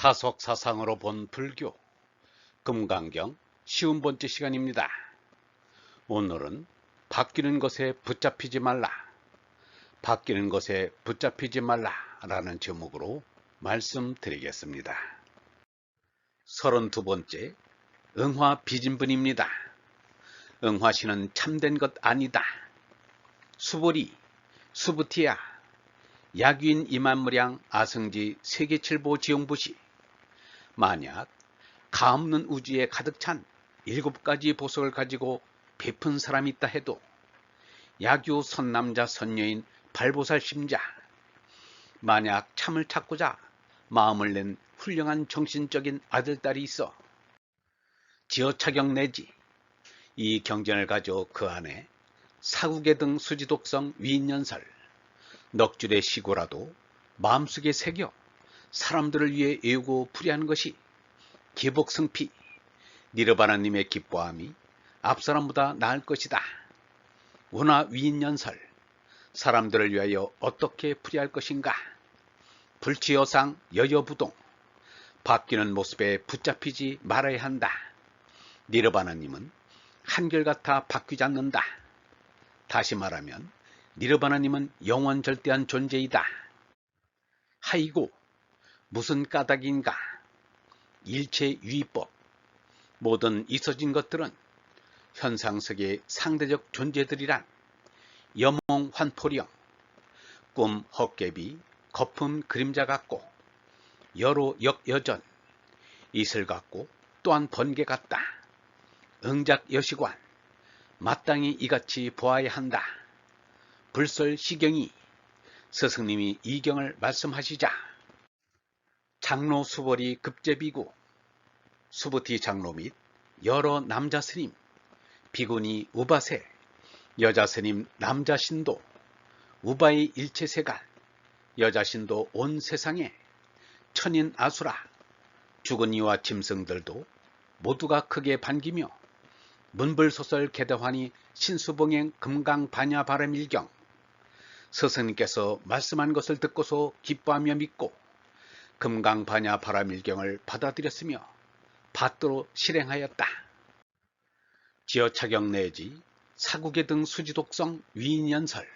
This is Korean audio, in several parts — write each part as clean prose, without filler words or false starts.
타석 사상으로 본 불교 금강경 쉬운 번째 시간입니다. 오늘은 바뀌는 것에 붙잡히지 말라, 바뀌는 것에 붙잡히지 말라 라는 제목으로 말씀드리겠습니다. 32번째 응화 비진분입니다. 응화시는 참된 것 아니다. 수보리, 수부티야, 야귀인 이만무량 아승지 세계칠보 지용부시. 만약 가없는 우주에 가득 찬 7가지 보석을 가지고 베푼 사람이 있다 해도 야규 선남자 선여인 발보살 심자, 만약 참을 찾고자 마음을 낸 훌륭한 정신적인 아들딸이 있어 지어차경 내지 이 경전을 가져 그 안에 사국의 등 수지독성 위인연설 넉줄의 시고라도 마음속에 새겨 사람들을 위해 애우고 풀이하는 것이 기복승피 니르바나님의 기뻐함이 앞사람보다 나을 것이다. 운하 위인연설 사람들을 위하여 어떻게 풀이할 것인가. 불치여상 여여부동 바뀌는 모습에 붙잡히지 말아야 한다. 니르바나님은 한결같아 바뀌지 않는다. 다시 말하면 니르바나님은 영원절대한 존재이다. 하이고 무슨 까닭인가. 일체유의법 모든 있어진 것들은 현상세계의 상대적 존재들이란 여몽환포령 꿈 헛개비 거품 그림자 같고 여로 역여전 이슬 같고 또한 번개 같다. 응작여시관 마땅히 이같이 보아야 한다. 불설시경이 스승님이 이 경을 말씀하시자 장로 수벌이 급제비구 수부티 장로 및 여러 남자 스님 비구니 우바세 여자 스님 남자 신도 우바의 일체세간 여자 신도 온 세상에 천인 아수라 죽은 이와 짐승들도 모두가 크게 반기며 문불소설 개대환이 신수봉행 금강반야 바람일경 스승님께서 말씀한 것을 듣고서 기뻐하며 믿고 금강반야 바람일경을 받아들였으며 받도록 실행하였다. 지어차경 내지 사국의 등 수지독성 위인연설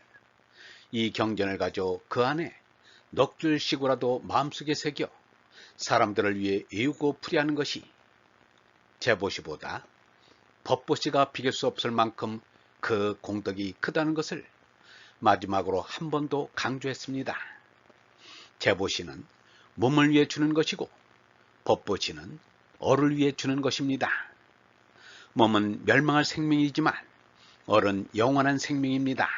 이 경전을 가져 그 안에 넉줄 시고라도 마음속에 새겨 사람들을 위해 애우고 풀이하는 것이 제보시보다 법보시가 비길 수 없을 만큼 그 공덕이 크다는 것을 마지막으로 한 번 더 강조했습니다. 제보시는 몸을 위해 주는 것이고 법보시는 얼을 위해 주는 것입니다. 몸은 멸망할 생명이지만 얼은 영원한 생명입니다.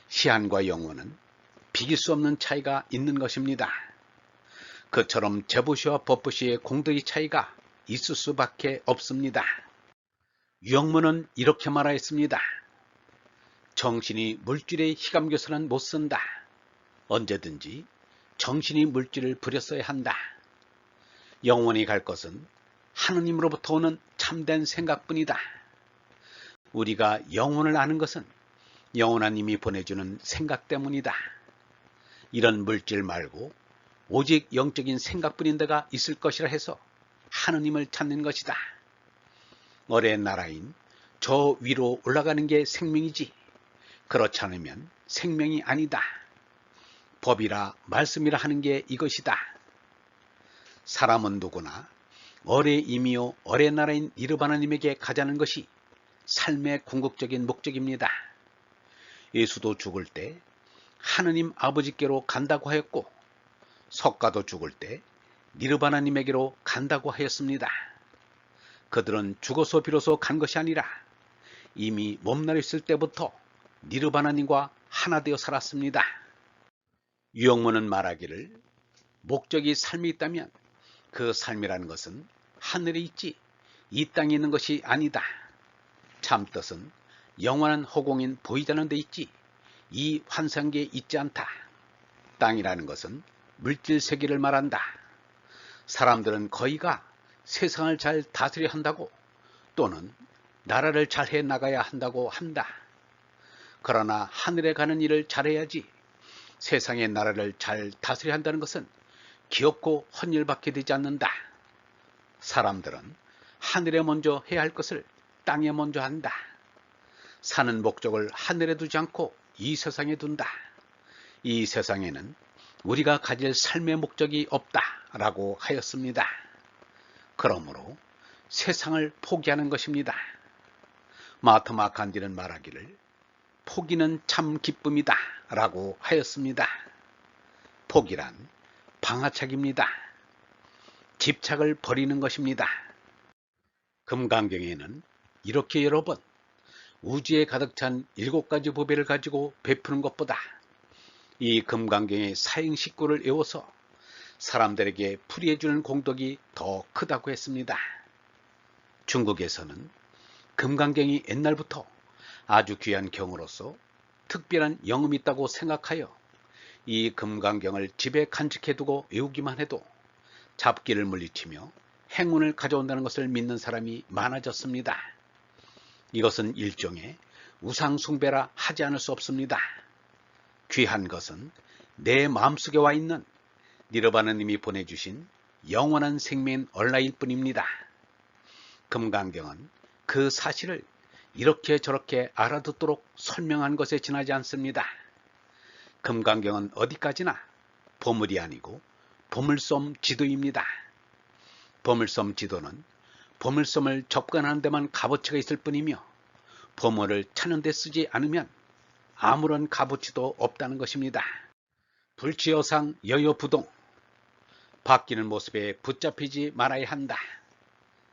시한과 영원은 비길 수 없는 차이가 있는 것입니다. 그처럼 제보시와 법보시의 공덕의 차이가 있을 수밖에 없습니다. 유영문은 이렇게 말하였습니다. 정신이 물질의 희감교서는 못 쓴다. 언제든지 정신이 물질을 부렸어야 한다. 영원히 갈 것은 하느님으로부터 오는 참된 생각뿐이다. 우리가 영혼을 아는 것은 영원한 님이 보내주는 생각 때문이다. 이런 물질 말고 오직 영적인 생각뿐인 데가 있을 것이라 해서 하느님을 찾는 것이다. 어의 나라인 저 위로 올라가는 게 생명이지 그렇지 않으면 생명이 아니다. 법이라 말씀이라 하는 게 이것이다. 사람은 누구나 어의 임이요 어의 나라인 니르바나님에게 가자는 것이 삶의 궁극적인 목적입니다. 예수도 죽을 때 하느님 아버지께로 간다고 하였고 석가도 죽을 때 니르바나님에게로 간다고 하였습니다. 그들은 죽어서 비로소 간 것이 아니라 이미 몸날이 있을 때부터 니르바나님과 하나 되어 살았습니다. 유영문은 말하기를 목적이 삶이 있다면 그 삶이라는 것은 하늘에 있지 이 땅에 있는 것이 아니다. 참뜻은 영원한 허공인 보이지 않는 데 있지 이 환상계에 있지 않다. 땅이라는 것은 물질 세계를 말한다. 사람들은 거의가 세상을 잘 다스려야 한다고 또는 나라를 잘 해나가야 한다고 한다. 그러나 하늘에 가는 일을 잘해야지 세상의 나라를 잘 다스려야 한다는 것은 기업고 헛일밖에 되지 않는다. 사람들은 하늘에 먼저 해야 할 것을 땅에 먼저 한다. 사는 목적을 하늘에 두지 않고 이 세상에 둔다. 이 세상에는 우리가 가질 삶의 목적이 없다라고 하였습니다. 그러므로 세상을 포기하는 것입니다. 마하트마 간디는 말하기를 포기는 참 기쁨이다 라고 하였습니다. 포기란 방아착입니다. 집착을 버리는 것입니다. 금강경에는 이렇게 여러 번 우주에 가득 찬 7가지 보배를 가지고 베푸는 것보다 이 금강경의 사행식구를 외워서 사람들에게 풀이해주는 공덕이 더 크다고 했습니다. 중국에서는 금강경이 옛날부터 아주 귀한 경으로서 특별한 영음이 있다고 생각하여 이 금강경을 집에 간직해두고 외우기만 해도 잡기를 물리치며 행운을 가져온다는 것을 믿는 사람이 많아졌습니다. 이것은 일종의 우상숭배라 하지 않을 수 없습니다. 귀한 것은 내 마음속에 와 있는 니르바나님이 보내주신 영원한 생명인 얼라일 뿐입니다. 금강경은 그 사실을 이렇게 저렇게 알아듣도록 설명한 것에 지나지 않습니다. 금강경은 어디까지나 보물이 아니고 보물섬 지도입니다. 보물섬 지도는 보물섬을 접근하는 데만 값어치가 있을 뿐이며 보물을 찾는 데 쓰지 않으면 아무런 값어치도 없다는 것입니다. 불치여상 여여부동, 바뀌는 모습에 붙잡히지 말아야 한다.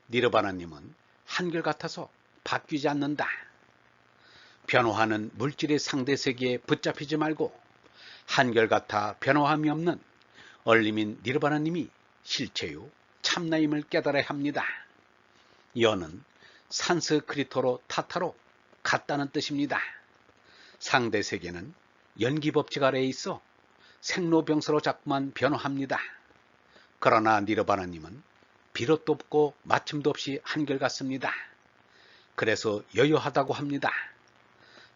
니르바나님은 한결같아서 바뀌지 않는다. 변화하는 물질의 상대세계에 붙잡히지 말고 한결같아 변화함이 없는 얼림인 니르바나님이 실체요 참나임을 깨달아야 합니다. 여는 산스크리트어로 타타로 같다는 뜻입니다. 상대세계는 연기법칙 아래에 있어 생로병사로 자꾸만 변화합니다. 그러나 니르바나님은 비롯도 없고 마침도 없이 한결같습니다. 그래서 여여하다고 합니다.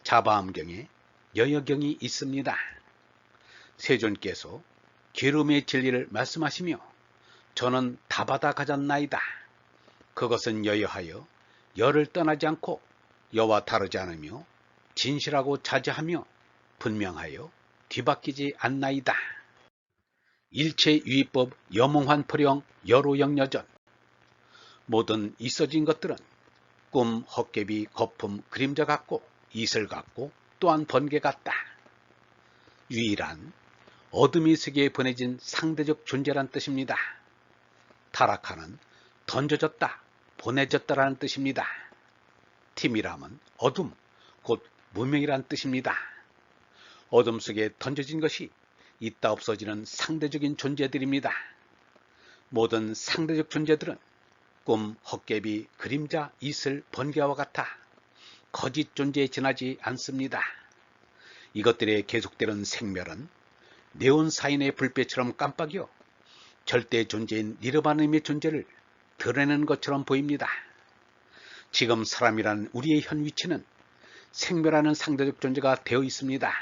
자바암경에 여여경이 있습니다. 세존께서 괴로움의 진리를 말씀하시며 저는 다 받아 가졌나이다. 그것은 여여하여 여를 떠나지 않고 여와 다르지 않으며 진실하고 자제하며 분명하여 뒤바뀌지 않나이다. 일체유의법 여몽환포령 여로영여전, 모든 있어진 것들은 꿈, 헛개비, 거품, 그림자 같고 이슬 같고 또한 번개 같다. 유일한 어둠의 세계에 보내진 상대적 존재란 뜻입니다. 타락하는 던져졌다, 보내졌다라는 뜻입니다. 티미람은 어둠, 곧 무명이란 뜻입니다. 어둠 속에 던져진 것이 있다 없어지는 상대적인 존재들입니다. 모든 상대적 존재들은 꿈, 헛개비, 그림자, 이슬, 번개와 같아 거짓 존재에 지나지 않습니다. 이것들의 계속되는 생멸은 네온사인의 불빛처럼 깜빡여 절대 존재인 니르바나님의 존재를 드러내는 것처럼 보입니다. 지금 사람이란 우리의 현 위치는 생멸하는 상대적 존재가 되어 있습니다.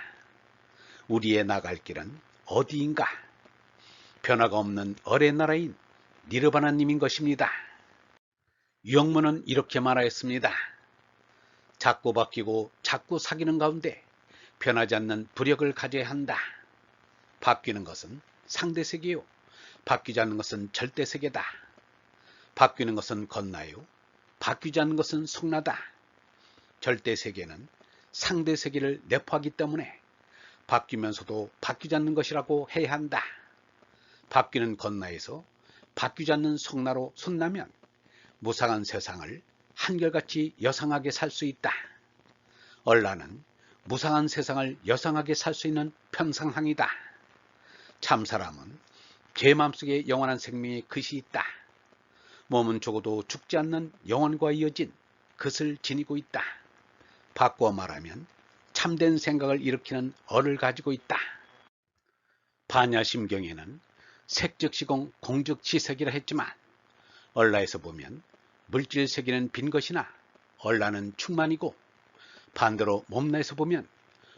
우리의 나갈 길은 어디인가? 변화가 없는 어레 나라인 니르바나님인 것입니다. 유영문은 이렇게 말하였습니다. 자꾸 바뀌고 자꾸 사귀는 가운데 변하지 않는 부력을 가져야 한다. 바뀌는 것은 상대세계요, 바뀌지 않는 것은 절대세계다. 바뀌는 것은 건나요, 바뀌지 않는 것은 속나다. 절대세계는 상대세계를 내포하기 때문에 바뀌면서도 바뀌지 않는 것이라고 해야 한다. 바뀌는 건나에서 바뀌지 않는 속나로 손나면 무상한 세상을 한결같이 여상하게 살 수 있다. 얼라는 무상한 세상을 여상하게 살 수 있는 평상항이다. 참사람은 제 마음속에 영원한 생명의 끝이 있다. 몸은 죽어도 죽지 않는 영혼과 이어진 끝을 지니고 있다. 바꾸어 말하면 참된 생각을 일으키는 얼을 가지고 있다. 반야심경에는 색즉시공 공즉시색이라 했지만 얼라에서 보면 물질세계는 빈 것이나 얼라는 충만이고, 반대로 몸라에서 보면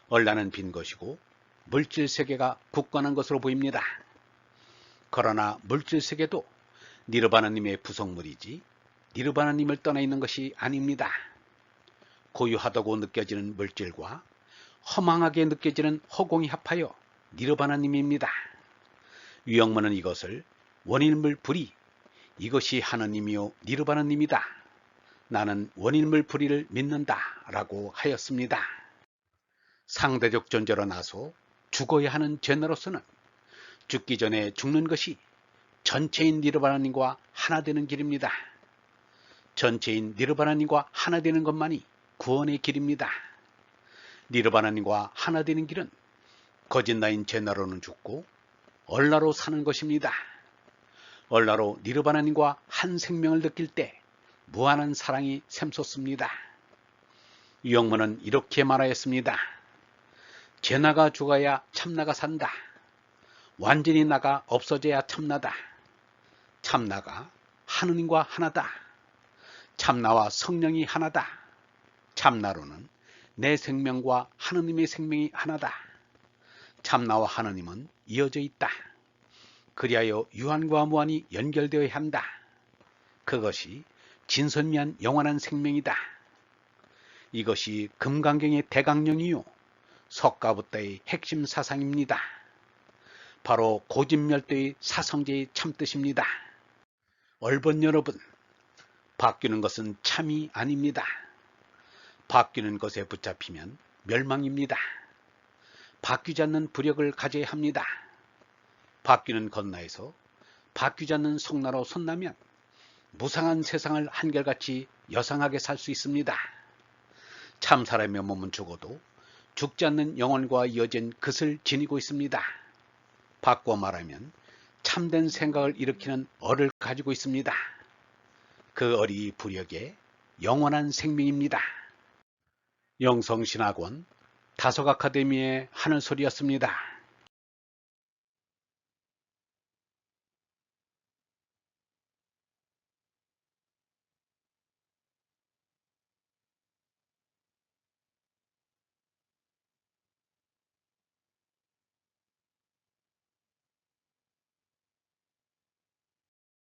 얼라는 빈 것이고 물질세계가 굳건한 것으로 보입니다. 그러나 물질세계도 니르바나님의 부속물이지 니르바나님을 떠나 있는 것이 아닙니다. 고유하다고 느껴지는 물질과 허망하게 느껴지는 허공이 합하여 니르바나님입니다. 유영문은 이것을 원일물 불이, 이것이 하느님이요 니르바나님이다. 나는 원일물 불이를 믿는다 라고 하였습니다. 상대적 존재로 나서 죽어야 하는 죄나로서는 죽기 전에 죽는 것이 전체인 니르바나님과 하나 되는 길입니다. 전체인 니르바나님과 하나 되는 것만이 구원의 길입니다. 니르바나님과 하나 되는 길은 거짓나인 죄나로는 죽고 얼라로 사는 것입니다. 얼라로 니르바나님과 한 생명을 느낄 때 무한한 사랑이 샘솟습니다. 유영문은 이렇게 말하였습니다. 죄나가 죽어야 참나가 산다. 완전히 나가 없어져야 참나다. 참나가 하느님과 하나다. 참나와 성령이 하나다. 참나로는 내 생명과 하느님의 생명이 하나다. 참나와 하느님은 이어져 있다. 그리하여 유한과 무한이 연결되어야 한다. 그것이 진선미한 영원한 생명이다. 이것이 금강경의 대강령이요 석가부다의 핵심 사상입니다. 바로 고진멸도의 사성제의 참뜻입니다. 얼번 여러분, 바뀌는 것은 참이 아닙니다. 바뀌는 것에 붙잡히면 멸망입니다. 바뀌지 않는 부력을 가져야 합니다. 바뀌는 건나에서 바뀌지 않는 성나로 선나면 무상한 세상을 한결같이 여상하게 살 수 있습니다. 참 사람의 몸은 죽어도 죽지 않는 영혼과 이어진 것을 지니고 있습니다. 바꿔 말하면 참된 생각을 일으키는 얼을 가지고 있습니다. 그 얼이 부력의 영원한 생명입니다. 영성신학원 다속아카데미의 하늘소리였습니다.